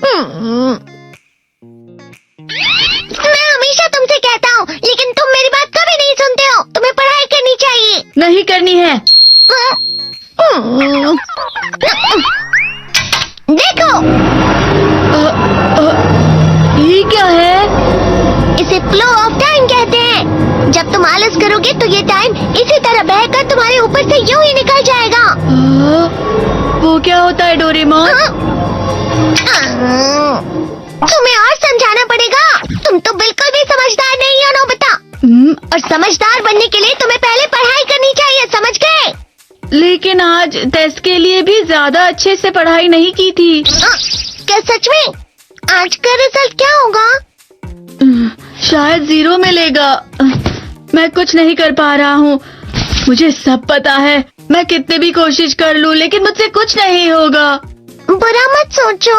मैं हमेशा तुमसे कहता हूँ, लेकिन तुम मेरी बात कभी नहीं सुनते हो। तुम्हें पढ़ाई करनी चाहिए। नहीं करनी है। देखो, ये क्या है? इसे फ्लो ऑफ टाइम कहते हैं। जब तुम आलस करोगे तो ये टाइम इसी तरह बहकर तुम्हारे ऊपर से यूं ही निकल जाएगा। वो क्या होता है डोरेमोन? तुम्हें और समझाना पड़ेगा। तुम तो बिल्कुल भी समझदार नहीं हो नोबिता। और समझदार बनने के लिए तुम्हें पहले पढ़ाई करनी चाहिए, समझ गए? लेकिन आज टेस्ट के लिए भी ज्यादा अच्छे से पढ़ाई नहीं की थी। क्या सच में? आज का रिजल्ट क्या होगा? शायद 0 मिलेगा। मैं कुछ नहीं कर पा रहा हूँ। मुझे सब पता है। मैं कितनी भी कोशिश कर लूँ, लेकिन मुझसे कुछ नहीं होगा। बुरा मत सोचो।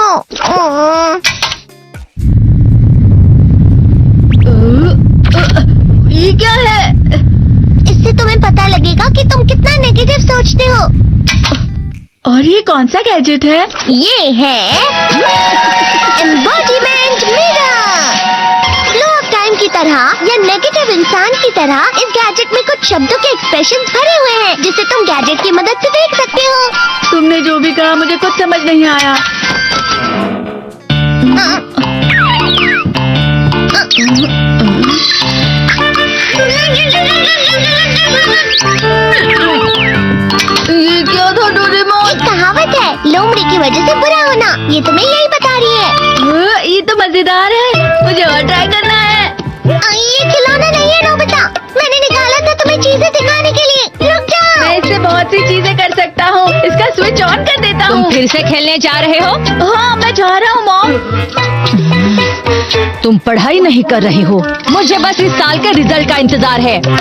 ये क्या है? इससे तुम्हें पता लगेगा कि तुम कितना नेगेटिव सोचते हो। और ये कौन सा गैजेट है? ये है embodiment mirror. Flow of time की तरह या नेगेटिव इंसान की तरह इस गैजेट में कुछ शब्दों के एक्सप्रेशंस भरे हुए हैं, जिसे तुम गैजेट की मदद से देख सकते हो। तुमने जो भी कहा मुझे कुछ समझ नहीं आया। ये क्या था डोरेमोन? एक कहावत है, लोमड़ी की वजह से बुरा होना। ये तुम्हें यही बता रही है। ये तो मजेदार है। मुझे और ट्राई करना है। ये खिलौना नहीं है नोबिता। मैंने निकाला था तुम्हें चीजें दिखाने के लिए। रुक जाओ। मैं इससे बहुत सी चीजें कर सकता हूँ। इसका स्विच ऑन कर देता तुम हूँ। फिर से खेलने जा रहे हो? हाँ, मैं जा रहा हूँ मॉम। तुम पढ़ाई नहीं कर रही हो। मुझे बस इस साल के रिजल्ट का इंतजार है। दुख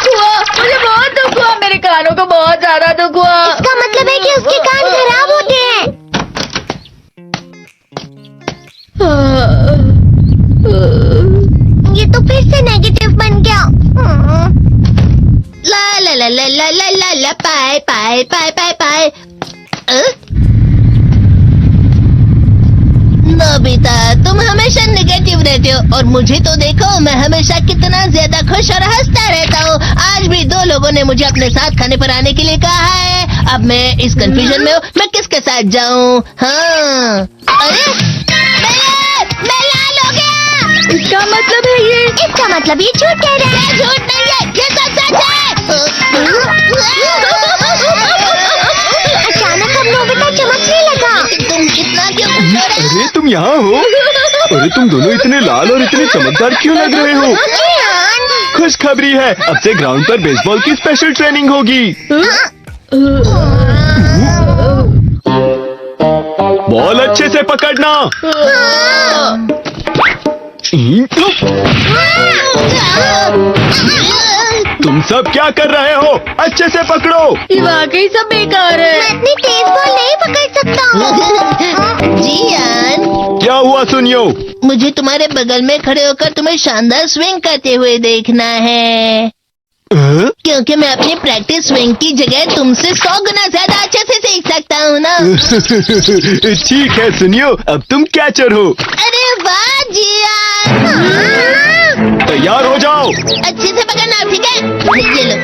हुआ, मुझे बहुत दुख हुआ। मेरे कानों को बहुत ज्यादा दुख हुआ। इसका मतलब है कि उसके कान खराब होते हैं। ये तो फिर से नेगेटिव बन गया। ला ला ला ला ला ला ला ला पाए पाए पाए पाए पाए। नोबिता, तुम हमेशा नेगेटिव रहते हो और मुझे तो देखो, मैं हमेशा कितना ज्यादा खुश और हंसता रहता हूँ। आज भी 2 लोगों ने मुझे अपने साथ खाने पर आने के लिए कहा है। अब मैं इस कंफ्यूजन में हूँ, मैं किसके साथ जाऊँ? हाँ, अरे मैं लाल हो गया। इसका मतलब है ये? इसका मतलब ये झूठ कह रहा है। झूठ नहीं है, ये सब सच है। अचानक हम नोबिता चमकने लगा। तुम कितना क्यों खुश हो रहे हो? अरे तुम यहाँ हो? अरे तुम दोनों इतने लाल और इतने चमकदार क्यों लग रहे हो? खुशखबरी है, अब से ग्राउंड पर बेसबॉल की स्पेशल ट्रेनिंग होगी। बॉल अच्छे से पकड़ना। तुम सब क्या कर रहे हो? अच्छे से पकड़ो। ये वाकई सब बेकार है। मैं इतनी तेज बॉल नहीं पकड़ सकता हूँ। जियान, क्या हुआ सुनियो? मुझे तुम्हारे बगल में खड़े होकर तुम्हें शानदार स्विंग करते हुए देखना है, क्योंकि मैं अपनी प्रैक्टिस स्विंग की जगह तुमसे 100 गुना ज्यादा अच्छे से सीख सकता हूँ ना। ठीक है सुनियो, अब तुम कैचर हो। अरे वाह जियान। तैयार हो जाओ। अच्छे से पकड़ना, ठीक है? ये लो।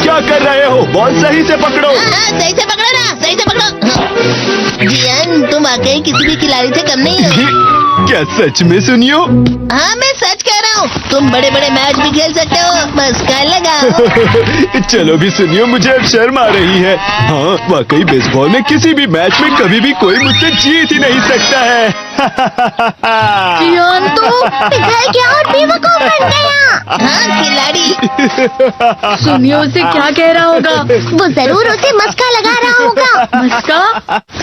क्या कर रहे हो? बॉल सही से पकड़ो। सही से पकड़ो ना, सही से पकड़ो। जियान, तुम वाकई किसी भी खिलाड़ी से कम नहीं हो। क्या सच में सुनियो? हाँ, मैं सच कह रहा हूँ। तुम बड़े बड़े मैच भी खेल सकते हो, बस कर लगाओ। चलो भी सुनियो, मुझे अब शर्म आ रही है। हाँ, वाकई बेसबॉल में किसी भी मैच में कभी भी कोई मुझसे जीत ही नहीं सकता है। जियान तो पिघल गया और बेवकूफ बन गया। हाँ, खिलाड़ी। सुनियो उसे क्या कह रहा होगा? वो जरूर उसे मस्का लगा रहा होगा। मस्का?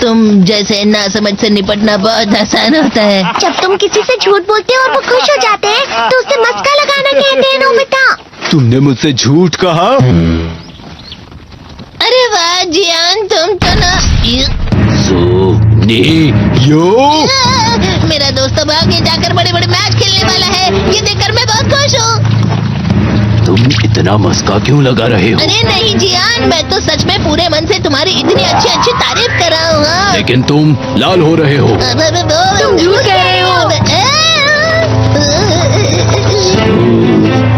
तुम जैसे नासमझ से निपटना बहुत आसान होता है। जब तुम किसी से झूठ बोलते हो और वो खुश हो जाते हैं, तो उसे मस्का लगाना कहते हैं नोबिता। तुमने मुझसे झूठ कहा? अरे वाह जियान, तुम तो ना। यो मेरा दोस्त अब आगे जाकर बड़े बड़े मैच खेलने वाला है। ये देखकर मैं बहुत खुश हूँ। तुम इतना मस्का क्यों लगा रहे हो? अरे नहीं जियान, मैं तो सच में पूरे मन से तुम्हारी इतनी अच्छी अच्छी तारीफ कर रहा हूँ। हाँ। लेकिन तुम लाल हो रहे हो। तुम झूठ कह रहे हो।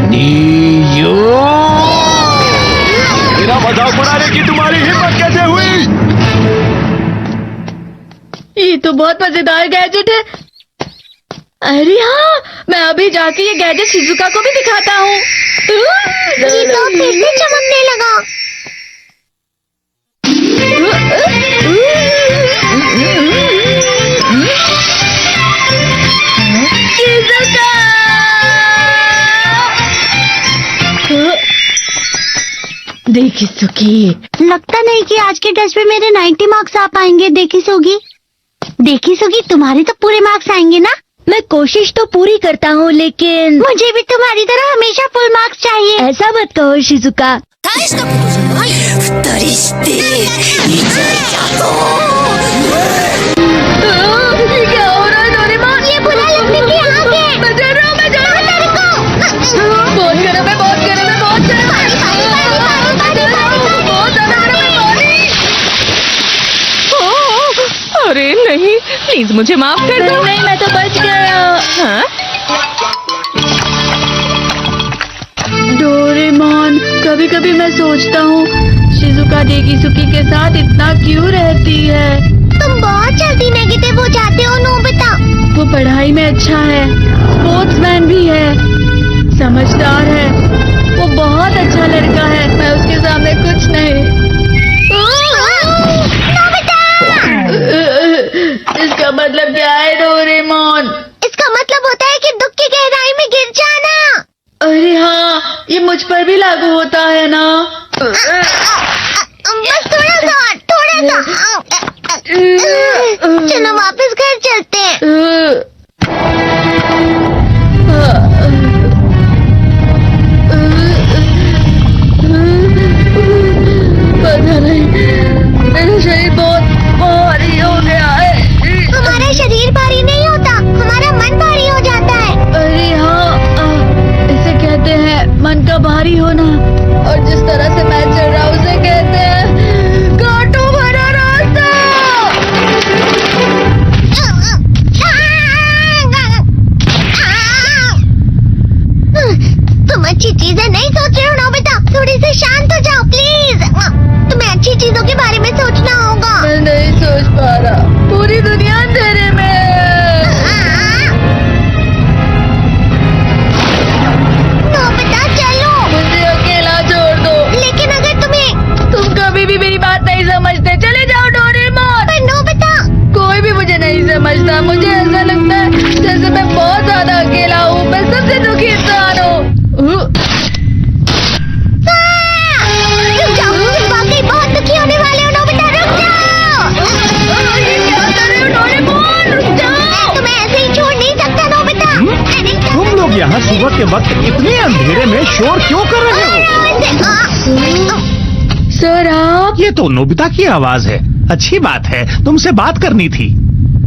नियो, मेरा मजाक उड़ाने की तुम्हारी हिम्मत कैसे हुई? ये तो बहुत मजेदार गैजेट है। अरे हाँ, मैं अभी जाके ये गैजेट शिजुका को भी दिखाता हूँ। ये तो फिर से चमकने लगा। शिजुका! देखी सुखी, लगता नहीं कि आज के टेस्ट में मेरे 90 मार्क्स आ पाएंगे। देखी सोगी तुम्हारे तो पूरे मार्क्स आएंगे ना? मैं कोशिश तो पूरी करता हूँ, लेकिन मुझे भी तुम्हारी तरह हमेशा फुल मार्क्स चाहिए। ऐसा मत कहो शिजुका। ये क्या हो रहा है डोरेमोन? ये बुरा लगने की आग है। मैं डर रहा हूँ, मैं डर रहा हूँ। बहुत गर्म है, बहुत गर्म है, बहुत गर्म है। बहुत ज्यादा गर्म है, पानी। अरे नहीं, प्लीज मुझे माफ कर दो। नहीं, मैं तो बच गया। हाँ? डोरेमोन, कभी कभी मैं सोचता हूँ शिजुका डेकिसुकी के साथ इतना क्यों रहती है। तुम बहुत जल्दी नेगेटिव हो जाते हो नोबिता। वो पढ़ाई में अच्छा है, स्पोर्ट्समैन भी है, समझदार है, वो बहुत अच्छा लड़का है। मैं उसके सामने कुछ नहीं। इसका मतलब क्या है डोरेमोन? इसका मतलब होता है कि दुख की गहराई में गिर जाना। अरे हाँ, ये मुझ पर भी लागू होता है ना। बस थोड़ा सा। चलो वापस घर चलते हैं। पता नहीं, मेरा शरीर बहुत भारी हो गया है। हमारा शरीर भारी नहीं होता, हमारा मन भारी हो जाता है। अरे हाँ, इसे कहते हैं मन का भारी होना। और जिस तरह से मैं चल रहा हूँ उसे कहते हैं कांटों भरा रास्ता। तुम अच्छी चीजें नहीं सोच रहे हो नोबिता। थोड़ी सी शांत हो जाओ प्लीज। तुम्हें अच्छी चीजों के बारे में सोचना होगा। मैं नहीं सोच पा रहा, पूरी दुनिया अंधेरे में है। नोबिता चलो। मुझे अकेला छोड़ दो। लेकिन अगर तुम कभी भी मेरी बात नहीं समझते, चले जाओ डोरेमोन। पर नोबिता। कोई भी मुझे नहीं समझता। मुझे ऐसा लगता है जैसे मैं बहुत ज्यादा अकेला हूँ। मैं सबसे दुखी इंसान हूँ। रुक जाओ, तुम वाकई बहुत दुखी होने वाले हो नोबिता। रुक जाओ। ये क्या कर रहे हो डोरेमोन? रुक जाओ। मैं तुम्हें ऐसे ही छोड़ नहीं सकता नोबिता। अरे तुम लोग यहाँ सुबह के वक्त इतने अंधेरे में शोर क्यों कर रहे हो? सर आप? ये तो नोबिता की आवाज है। अच्छी बात है, तुमसे बात करनी थी।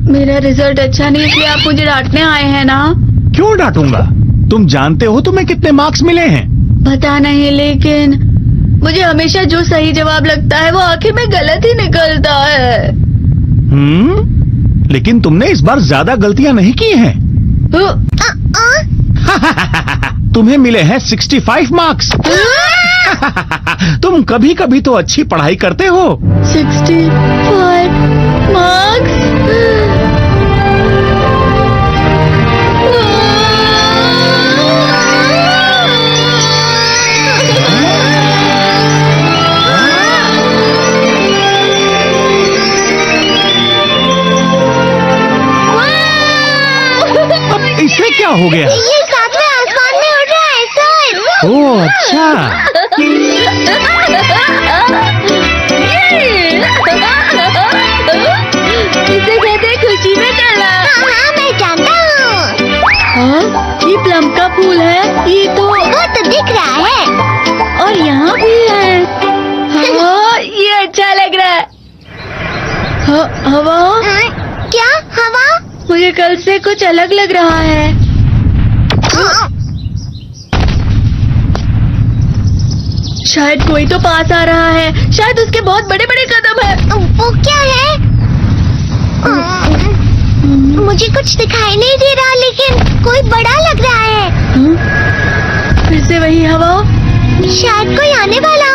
मेरा रिजल्ट अच्छा नहीं, इसलिए आप मुझे डांटने आए हैं ना? क्यों डांटूंगा? तुम जानते हो तुम्हें कितने मार्क्स मिले हैं? पता नहीं, लेकिन मुझे हमेशा जो सही जवाब लगता है वो आखिर में गलत ही निकलता है। लेकिन तुमने इस बार ज्यादा गलतियां नहीं की हैं। तुम्हें मिले हैं 65 मार्क्स। तुम कभी कभी तो अच्छी पढ़ाई करते हो। 65 मार्क्स। इससे क्या हो गया? ये सातवें आसमान में उड़ रहा है सर। ओह अच्छा। इसे कहते हैं खुशी में चलना। हाँ मैं जानता हूँ। हाँ, ये प्लम का फूल है। ये तो वो तो दिख रहा है। और यहाँ भी है। हाँ, ये अच्छा लग रहा है। हवा? क्या हवा? मुझे कल से कुछ अलग लग रहा है। शायद कोई तो पास आ रहा है। शायद उसके बहुत बड़े बड़े कदम है। वो क्या है? मुझे कुछ दिखाई नहीं दे रहा, लेकिन कोई बड़ा लग रहा है। फिर से वही हवा। शायद कोई आने वाला